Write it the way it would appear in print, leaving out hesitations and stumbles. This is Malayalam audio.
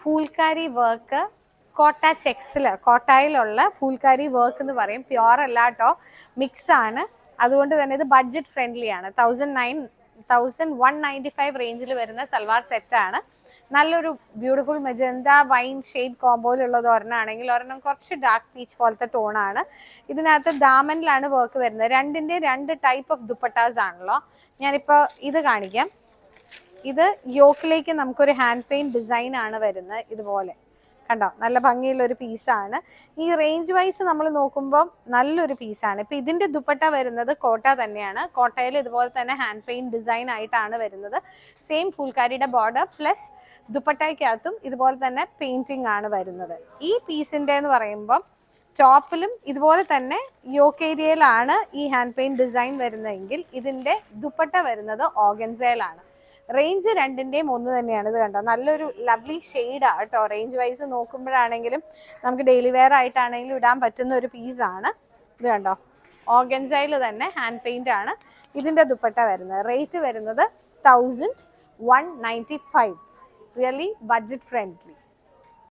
ഫൂൽക്കാരി വർക്ക് കോട്ട കോട്ടായിലുള്ള ഫൂൽക്കാരി വർക്ക് എന്ന് പറയും. പ്യുവർ അല്ല കേട്ടോ, മിക്സ് ആണ്. അതുകൊണ്ട് തന്നെ ഇത് ബഡ്ജറ്റ് ഫ്രണ്ട്ലി ആണ്. 1195 റേഞ്ചിൽ വരുന്ന സൽവാർ സെറ്റാണ്. നല്ലൊരു ബ്യൂട്ടിഫുൾ മെജന്ത വൈൻ ഷെയ്ഡ് കോമ്പോയിലുള്ളത് ഒരെണ്ണമാണെങ്കിൽ ഒരെണ്ണം കുറച്ച് ഡാർക്ക് പീച്ച് പോലത്തെ ടോണാണ്. ഇതിനകത്ത് ദാമനിലാണ് വർക്ക് വരുന്നത്. രണ്ട് ടൈപ്പ് ഓഫ് ദുപ്പട്ടാസ് ആണല്ലോ. ഞാനിപ്പോൾ ഇത് കാണിക്കാം. ഇത് യോക്കിലേക്ക് നമുക്കൊരു ഹാൻഡ് പെയിന്റ് ഡിസൈൻ ആണ് വരുന്നത്. ഇതുപോലെ കണ്ടോ, നല്ല ഭംഗിയുള്ളൊരു പീസാണ്. ഈ റേഞ്ച് വൈസ് നമ്മൾ നോക്കുമ്പോൾ നല്ലൊരു പീസാണ്. ഇപ്പം ഇതിൻ്റെ ദുപ്പട്ട വരുന്നത് കോട്ട തന്നെയാണ്. കോട്ടയിൽ ഇതുപോലെ തന്നെ ഹാൻഡ് പെയിന്റ് ഡിസൈൻ ആയിട്ടാണ് വരുന്നത്. സെയിം ഫുൾക്കാരിയുടെ ബോർഡർ പ്ലസ് ദുപ്പട്ടയ്ക്കകത്തും ഇതുപോലെ തന്നെ പെയിന്റിംഗ് ആണ് വരുന്നത്. ഈ പീസിൻ്റെ എന്ന് പറയുമ്പം ടോപ്പിലും ഇതുപോലെ തന്നെ യോക്ക് ഏരിയയിലാണ് ഈ ഹാൻഡ് പെയിന്റ് ഡിസൈൻ വരുന്നതെങ്കിൽ ഇതിൻ്റെ ദുപ്പട്ട വരുന്നത് ഓർഗൻസയിലാണ്. റേഞ്ച് രണ്ടിൻ്റെയും ഒന്ന് തന്നെയാണ്. ഇത് കണ്ടോ, നല്ലൊരു ലവ്ലി ഷെയ്ഡാണ് കേട്ടോ. റേഞ്ച് വൈസ് നോക്കുമ്പോഴാണെങ്കിലും നമുക്ക് ഡെയിലി വെയർ ആയിട്ടാണെങ്കിലും ഇടാൻ പറ്റുന്ന ഒരു പീസാണ്. ഇത് കണ്ടോ, ഓർഗൻസയിൽ തന്നെ ഹാൻഡ് പെയിന്റ് ആണ് ഇതിൻ്റെ ദുപ്പട്ട വരുന്നത്. റേറ്റ് വരുന്നത് 1195. Really budget friendly.